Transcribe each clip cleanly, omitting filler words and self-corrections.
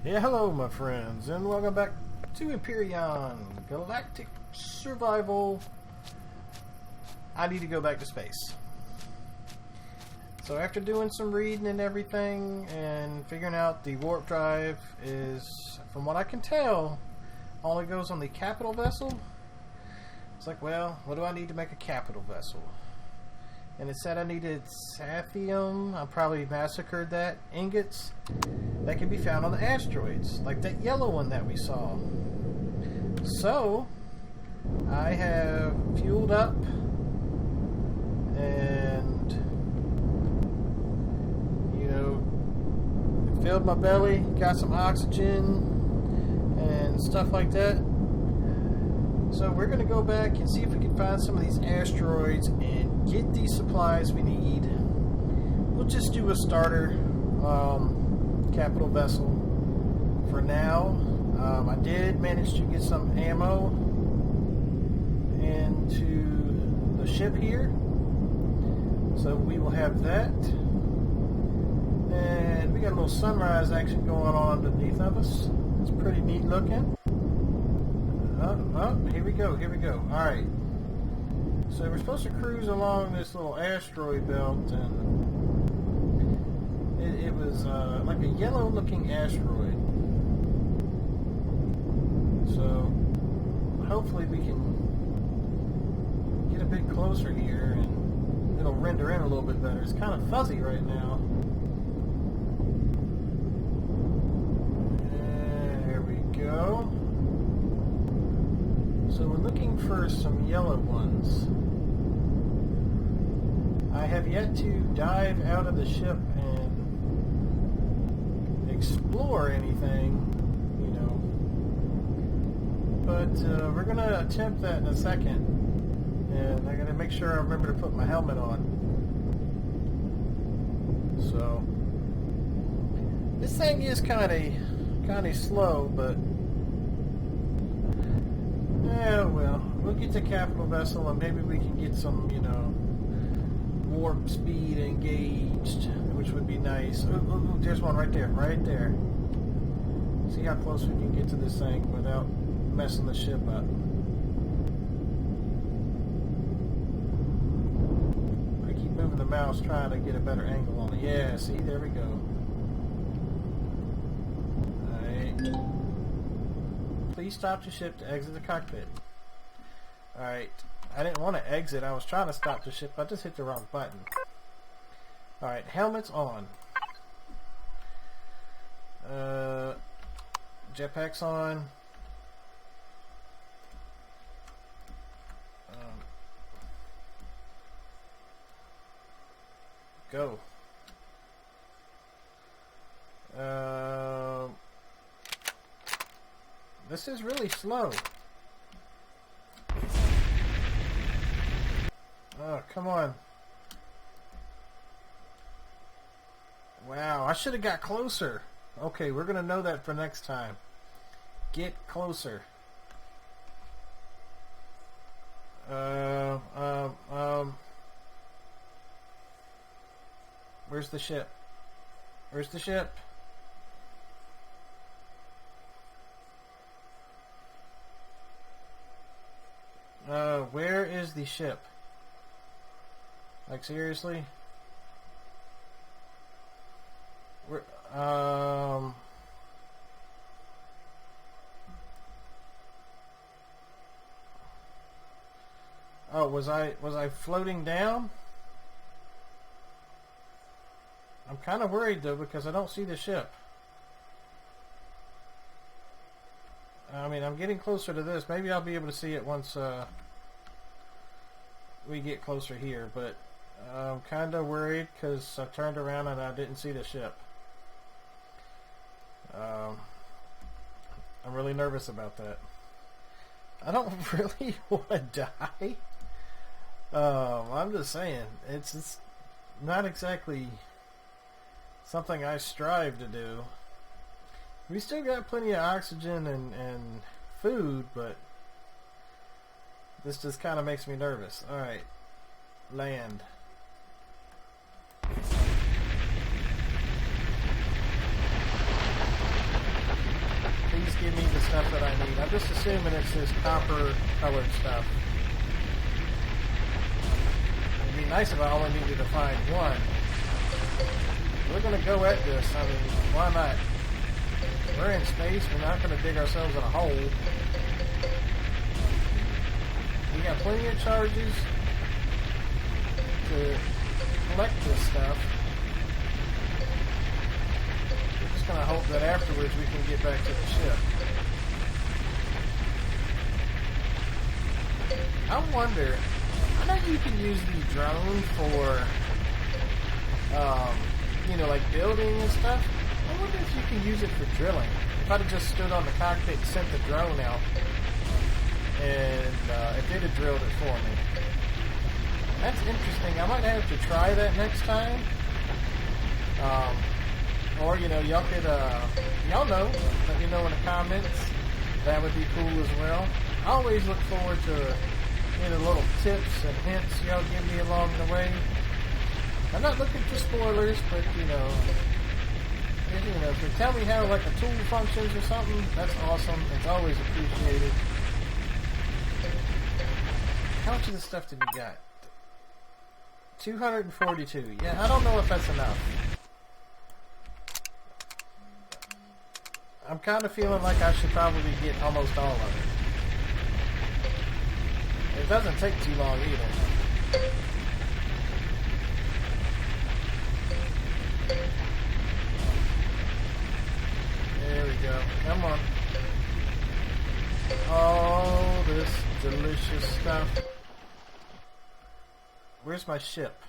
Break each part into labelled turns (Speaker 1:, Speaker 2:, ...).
Speaker 1: Yeah, hello my friends, and welcome back to Empyrion Galactic Survival. I need to go back to space. So after doing some reading and everything, and figuring out the warp drive is, from what I can tell, only goes on the capital vessel. It's like, well, what do I need to make a capital vessel? And it said I needed sathium. I probably massacred that. Ingots that can be found on the asteroids, like that yellow one that we saw. So I have fueled up and, filled my belly, got some oxygen and stuff like that. So we're going to go back and see if we can find some of these asteroids and get these supplies we need. We'll just do a starter capital vessel for now. I did manage to get some ammo into the ship here. So we will have that. And we got a little sunrise action going on underneath of us. It's pretty neat looking. Here we go. Alright. So we're supposed to cruise along this little asteroid belt, and it was like a yellow looking asteroid. So hopefully we can get a bit closer here and it'll render in a little bit better. It's kind of fuzzy right now. There we go. So we're looking for some yellow ones. I have yet to dive out of the ship and explore anything, but we're going to attempt that in a second. And I got to make sure I remember to put my helmet on. So this thing is kind of slow, but yeah, well, we'll get the capital vessel and maybe we can get some, warp speed engaged, which would be nice. Ooh, there's one right there. See how close we can get to this thing without messing the ship up. I keep moving the mouse trying to get a better angle on it. Yeah, see, there we go. Alright. Please stop the ship to exit the cockpit. Alright. I didn't want to exit. I was trying to stop the ship. I just hit the wrong button. Alright. Helmets on. Jetpacks on. Go. This is really slow. Oh, come on. Wow, I should have got closer. Okay, we're going to know that for next time. Get closer. Where's the ship? Where's the ship? Where is the ship? Like, seriously? Where, oh, was I floating down? I'm kind of worried though because I don't see the ship. I mean, I'm getting closer to this. Maybe I'll be able to see it once we get closer here, but I'm kind of worried because I turned around and I didn't see the ship. I'm really nervous about that. I don't really want to die. I'm just saying, it's not exactly something I strive to do. We still got plenty of oxygen and food, but this just kind of makes me nervous. Alright, land. give me the stuff that I need. I'm just assuming it's this copper colored stuff. It'd be nice if I only needed to find one. We're going to go at this. I mean, why not? We're in space. We're not going to dig ourselves in a hole. We got plenty of charges to collect this stuff. We're just going to hope that afterwards we can get back to the ship. I wonder, I know you can use the drone for, you know, like building and stuff. I wonder if you can use it for drilling. If I'd have just stood on the cockpit and sent the drone out, and it did have drilled it for me. That's interesting. I might have to try that next time. Or, you know, y'all could, y'all know, let me know in the comments. That would be cool as well. I always look forward to any little tips and hints y'all give me along the way. I'm not looking for spoilers, but, you know, if you tell me how, like, a tool functions or something, that's awesome. It's always appreciated. How much of this stuff did we got? 242. Yeah, I don't know if that's enough. I'm kind of feeling like I should probably get almost all of it. It doesn't take too long either. There we go. Come on. All this delicious stuff. Where's my ship?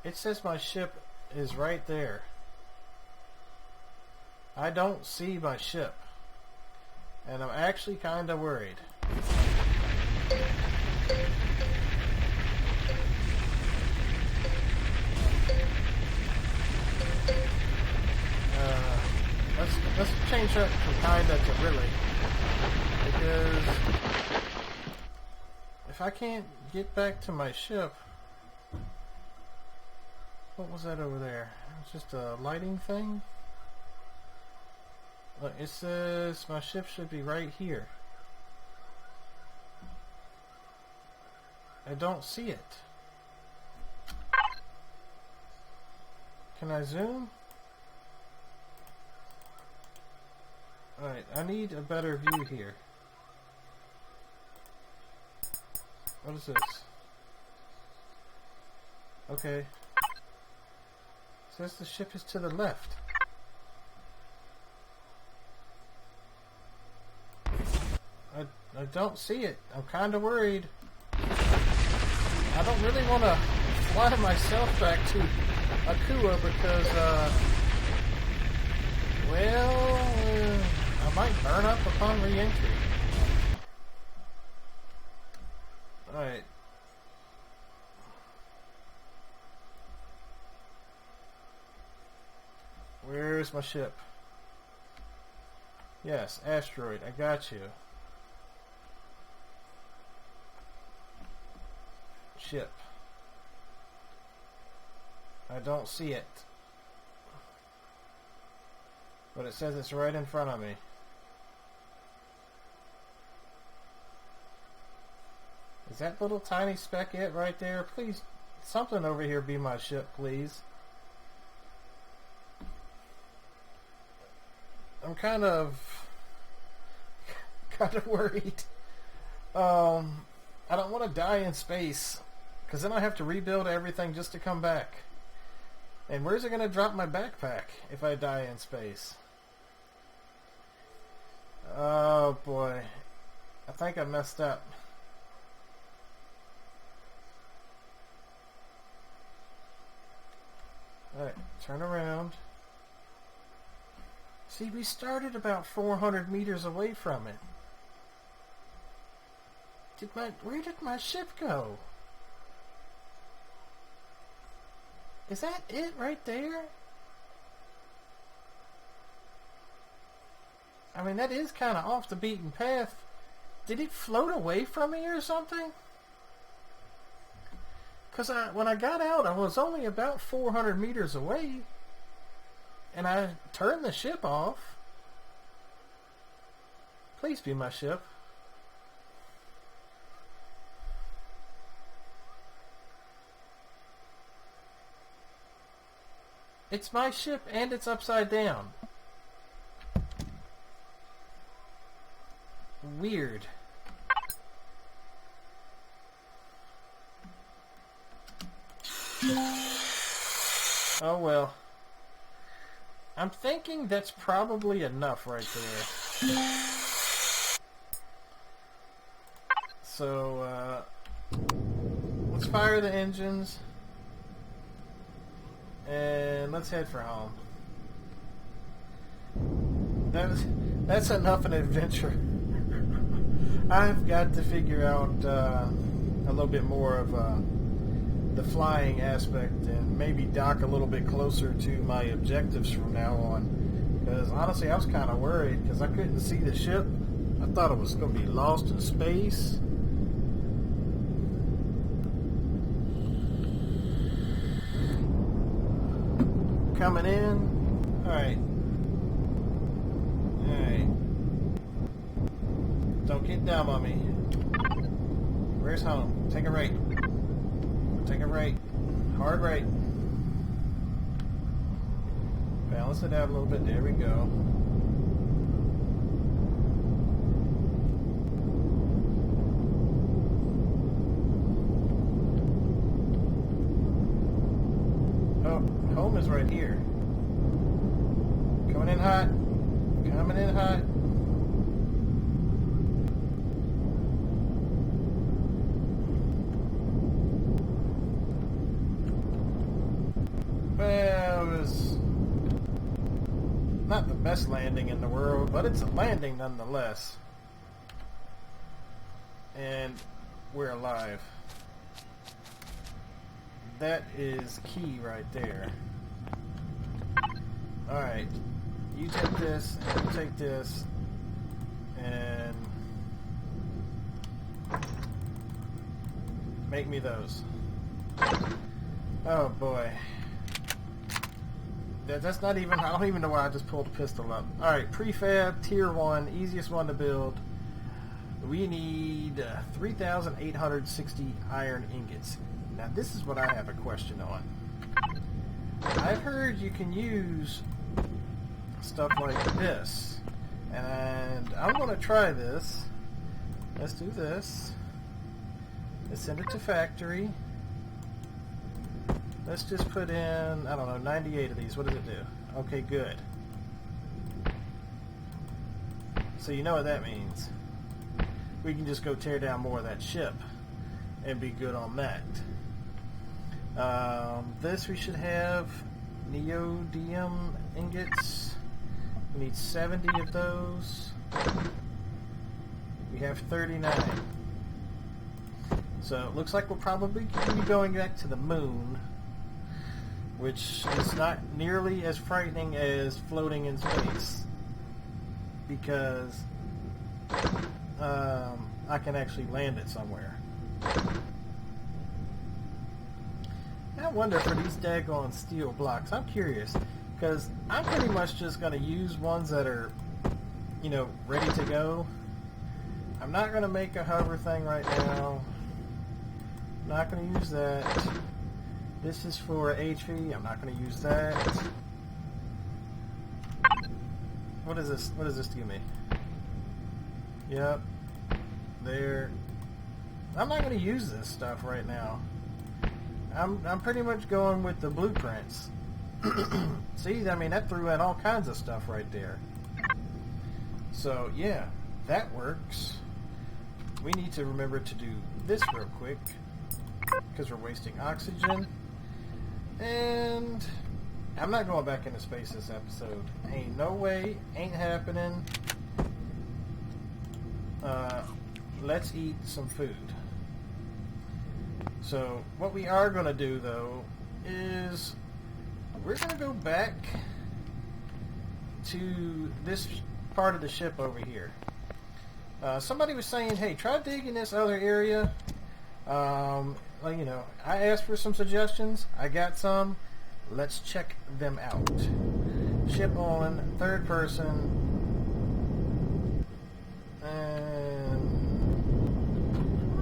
Speaker 1: It says my ship is right there. I don't see my ship. And I'm actually kind of worried. Let's change that from kinda to really. Because if I can't get back to my ship, what was that over there? It's just a lighting thing. Look, it says my ship should be right here. I don't see it. Can I zoom? Alright, I need a better view here. What is this? Okay. It says the ship is to the left. I don't see it. I'm kind of worried. I don't really want to fly myself back to Akua because, I might burn up upon re-entry. Alright. Where's my ship? Yes, asteroid. I got you. Ship. I don't see it. But it says it's right in front of me. Is that little tiny speck it right there? Please, something over here be my ship, please. I'm kind of worried. I don't want to die in space, because then I have to rebuild everything just to come back. And where's it going to drop my backpack if I die in space? Oh boy. I think I messed up. Alright, turn around. See, we started about 400 meters away from it. Where did my ship go? Is that it right there? I mean, that is kind of off the beaten path. Did it float away from me or something? Because when I got out, I was only about 400 meters away. and I turn the ship off. Please be my ship. It's my ship and it's upside down. Weird. Oh well. I'm thinking that's probably enough right there. So, let's fire the engines. And let's head for home. That's enough an adventure. I've got to figure out a little bit more of the flying aspect and maybe dock a little bit closer to my objectives from now on. Because honestly, I was kind of worried because I couldn't see the ship. I thought it was going to be lost in space. Coming in. Alright. Alright. Don't get down on me. Where's home? Take a right. Take a right. Hard right. Balance it out a little bit. There we go. Oh, home is right here. Coming in hot. Coming in hot. Well, it was not the best landing in the world, but it's a landing nonetheless. And we're alive. That is key right there. Alright. You take this, and you take this, and make me those. Oh boy. That's not even, I don't even know why I just pulled a pistol up. Alright, prefab, tier 1, easiest one to build. We need 3,860 iron ingots. Now this is what I have a question on. I've heard you can use stuff like this. And I'm going to try this. Let's do this. Let's send it to factory. Let's just put in, I don't know, 98 of these. What does it do? Okay, good. So you know what that means. We can just go tear down more of that ship and be good on that. This we should have neodymium ingots. We need 70 of those. We have 39. So it looks like we'll probably be going back to the moon, which is not nearly as frightening as floating in space, because I can actually land it somewhere. I wonder for these daggone steel blocks. I'm curious, because I'm pretty much just going to use ones that are, you know, ready to go. I'm not going to make a hover thing right now. I'm not going to use that. This is for HV. I'm not going to use that. What is this? What does this give me? Yep. There. I'm not going to use this stuff right now. I'm pretty much going with the blueprints. See, I mean, that threw in all kinds of stuff right there. So, yeah, that works. We need to remember to do this real quick, because we're wasting oxygen. And I'm not going back into space this episode. Ain't no way. Ain't happening. Let's eat some food. So what we are going to do, though, is we're going to go back to this part of the ship over here. Somebody was saying, hey, try digging this other area. Like, you know, I asked for some suggestions. I got some. Let's check them out. Ship on, third person. And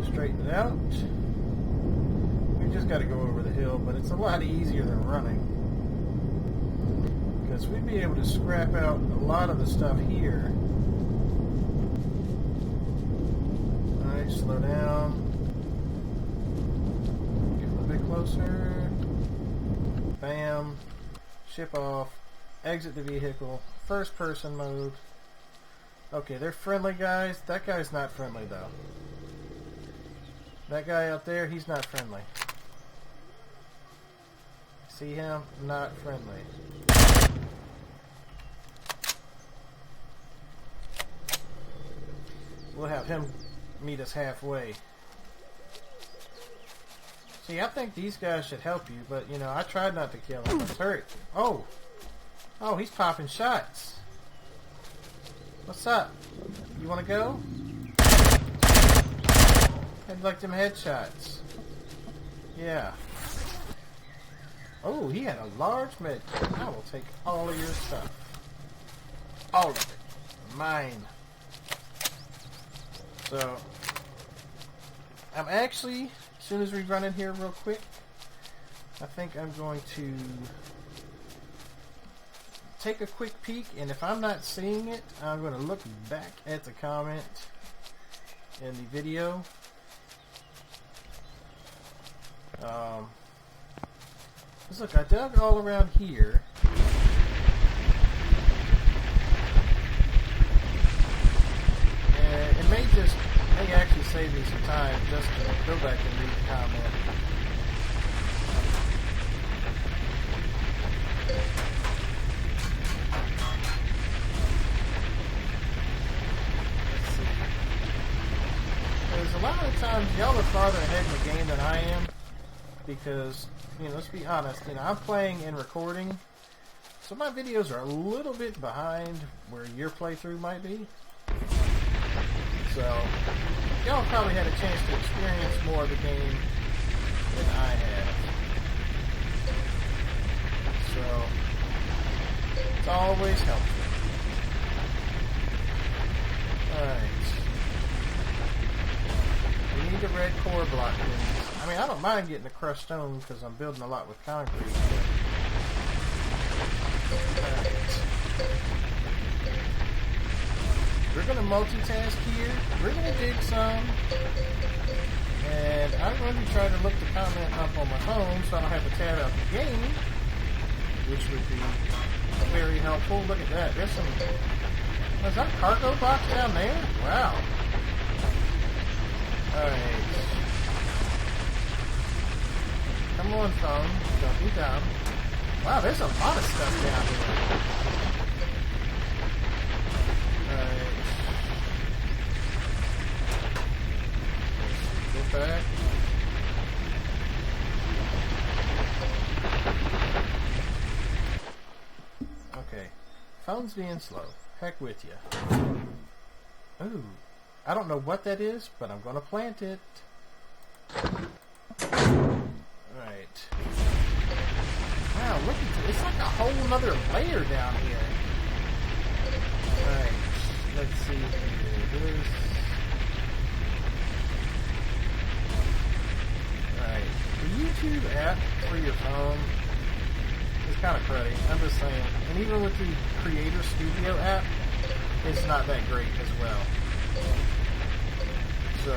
Speaker 1: straighten it out. We just got to go over the hill, but it's a lot easier than running. Because we'd be able to scrap out a lot of the stuff here. Alright, slow down. Get a little bit closer. Bam. Ship off. Exit the vehicle. First person mode. Okay, they're friendly guys. That guy's not friendly though. That guy out there, he's not friendly. See him? Not friendly. We'll have him meet us halfway. See, I think these guys should help you, but, you know, I tried not to kill him. Let's hurt. Oh! Oh, he's popping shots. What's up? You want to go? I'd like them headshots. Yeah. Oh, he had a large med kit. I will take all of your stuff. All of it. Mine. So, I'm actually, as soon as we run in here real quick, I think I'm going to take a quick peek, and if I'm not seeing it, I'm going to look back at the comment in the video. Look, I dug all around here. And it may actually save me some time just to go back and read the comment. Let's see. Because a lot of the times y'all are farther ahead in the game than I am. Because, you know, let's be honest, you know, I'm playing and recording, so my videos are a little bit behind where your playthrough might be. So, y'all probably had a chance to experience more of the game than I have. So, it's always helpful. Alright. We need the red core block things. I mean, I don't mind getting the crushed stone because I'm building a lot with concrete. We're going to multitask here. We're going to dig some. And I'm going to try to look the comment up on my phone so I don't have to tab out the game, which would be very helpful. Look at that. There's some... Is that cargo box down there? Wow. Alright. Come on, phone. Don't be dumb. Wow, there's a lot of stuff down here. Alright. Get back. Okay. Phone's being slow. Heck with you. Ooh. I don't know what that is, but I'm going to plant it. Alright. Wow, look at this. It's like a whole nother layer down here. Alright. Let's see here. Alright. The YouTube app for your phone is kind of cruddy. I'm just saying. And even with the Creator Studio app, it's not that great as well. So,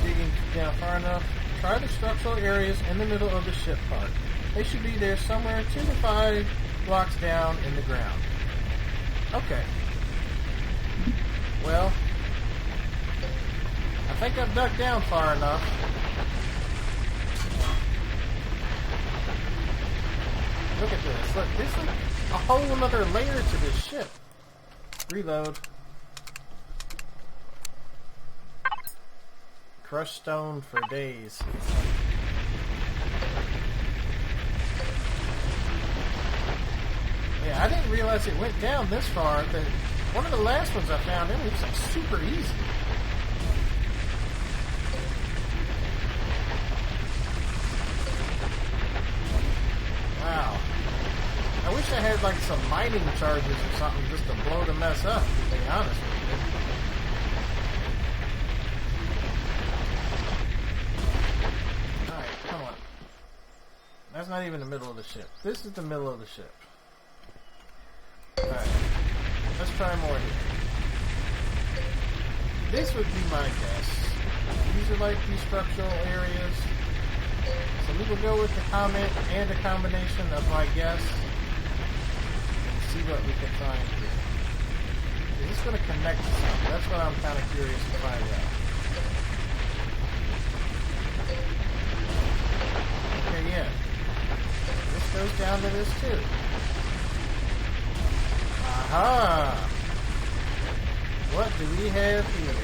Speaker 1: digging down far enough, try the structural areas in the middle of the ship part. They should be there somewhere 2 to 5 blocks down in the ground. Okay. Well, I think I've dug down far enough. Look at this. Look, there's like a whole other layer to this ship. Reload. Crushed stone for days. Yeah, I didn't realize it went down this far. One of the last ones I found, it was like super easy. wish I had like some mining charges or something just to blow the mess up, to be honest with you. Alright, come on. That's not even the middle of the ship. This is the middle of the ship. Alright. Let's try more here. This would be my guess. These are like these structural areas. So we will go with the comment and a combination of my guess. And see what we can find here. Is this going to connect to something? That's what I'm kind of curious to find out. Okay, yeah. This goes down to this too. Aha! What do we have here?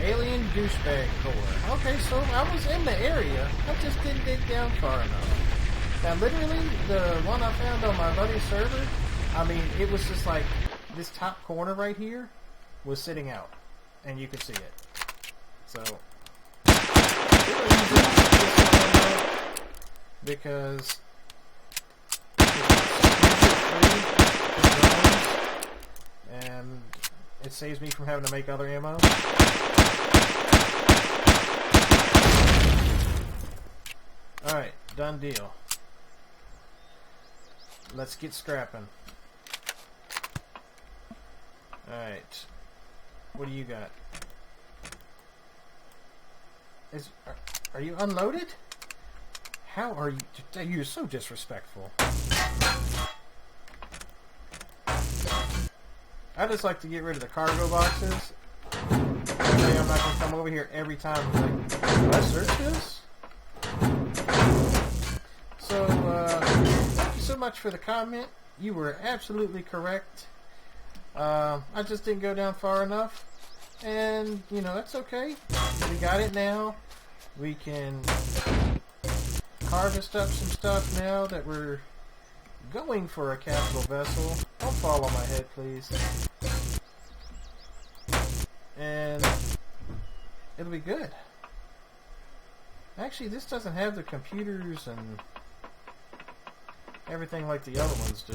Speaker 1: Alien douchebag core. Okay, so I was in the area. I just didn't dig down far enough. Now, literally, the one I found on my buddy's server, I mean, it was just like this top corner right here was sitting out, and you could see it. So, it was easy because and it saves me from having to make other ammo. Alright, done deal. Let's get scrapping. Alright. What do you got? Are you unloaded? How are you? You're so disrespectful. I just like to get rid of the cargo boxes. That way I'm not going to come over here every time and like, did I search this? So, thank you so much for the comment. You were absolutely correct. I just didn't go down far enough. And, you know, that's okay. We got it now. We can harvest up some stuff now that we're going for a capital vessel. Don't fall on my head, please. And it'll be good. Actually, this doesn't have the computers and everything like the other ones do.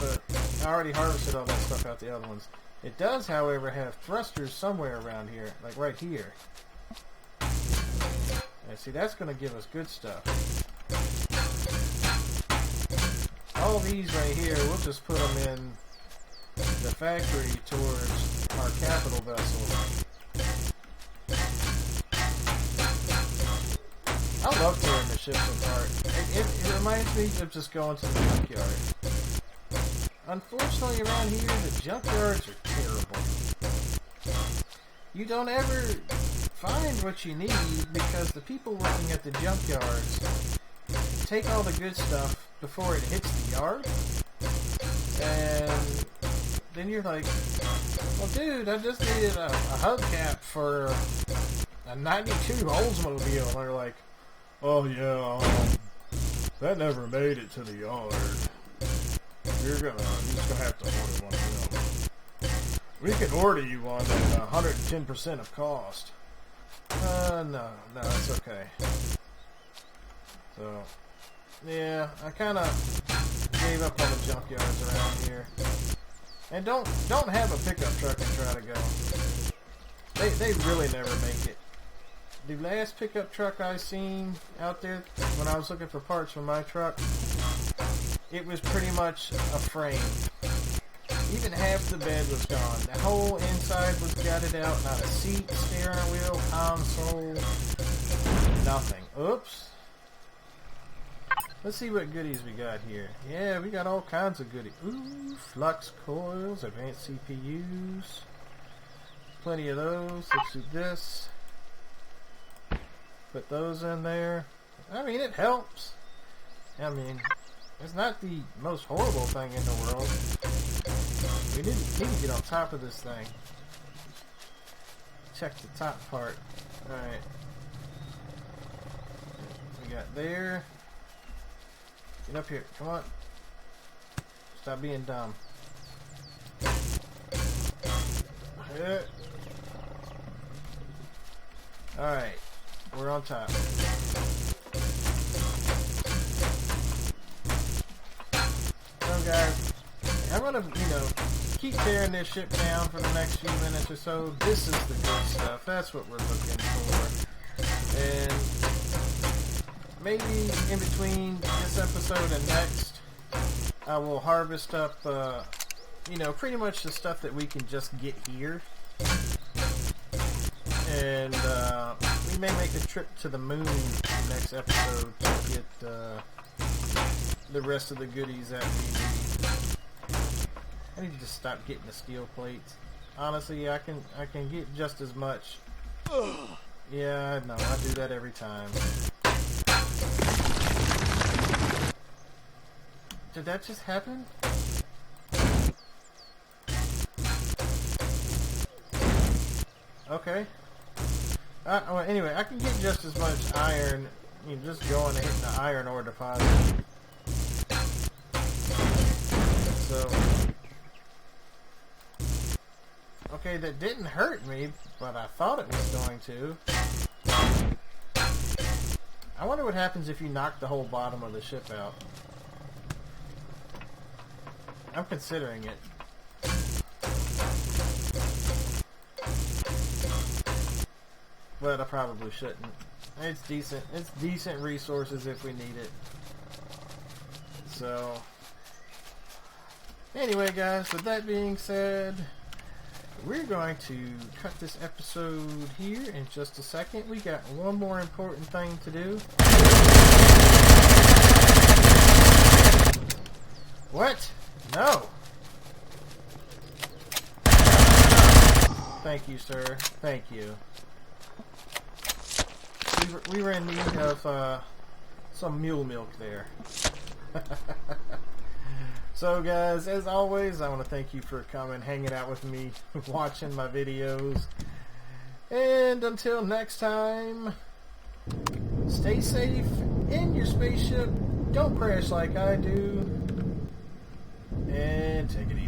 Speaker 1: But I already harvested all that stuff out the other ones. It does, however, have thrusters somewhere around here, like right here. And see, that's going to give us good stuff. All these right here, we'll just put them in the factory towards our capital vessel. I love tearing the ships apart. It reminds me of just going to the junkyard. Unfortunately, around here, the junkyards are terrible. You don't ever find what you need because the people working at the junkyards take all the good stuff before it hits the yard. And then you're like, well, dude, I just needed a hubcap for a 92 Oldsmobile. And they're like, oh, yeah, that never made it to the yard. You're just gonna have to order one of them. We can order you one at 110% of cost. No, it's okay. So, yeah, I kind of gave up on the junkyards around here. And don't have a pickup truck and try to go. They really never make it. The last pickup truck I seen out there when I was looking for parts for my truck, it was pretty much a frame. Even half the bed was gone. The whole inside was gutted out. Not a seat, steering wheel, console, nothing. Oops. Let's see what goodies we got here. Yeah, we got all kinds of goodies. Ooh, flux coils, advanced CPUs. Plenty of those. Let's do this. Put those in there. I mean, it helps. I mean, it's not the most horrible thing in the world. We need to get on top of this thing. Check the top part. Alright. We got there. Get up here. Come on. Stop being dumb. Alright. we're on top. So guys, I'm gonna, keep tearing this ship down for the next few minutes or so. This is the good stuff. That's what we're looking for. And maybe in between this episode and next, I will harvest up, pretty much the stuff that we can just get here. And we may make a trip to the moon next episode to get the rest of the goodies that we need. I need to just stop getting the steel plates. Honestly, I can get just as much. Yeah, no, I do that every time. Did that just happen? Okay. Well, anyway, I can get just as much iron, just going and hitting the iron ore deposit. So, okay, that didn't hurt me, but I thought it was going to. I wonder what happens if you knock the whole bottom of the ship out. I'm considering it. But I probably shouldn't. It's decent. It's decent resources if we need it. So, anyway, guys, with that being said, we're going to cut this episode here in just a second. We got one more important thing to do. What? No. Thank you, sir. Thank you. We were in need of some mule milk there. So guys, as always, I want to thank you for coming, hanging out with me, watching my videos. And until next time, stay safe in your spaceship. Don't crash like I do. And take it easy.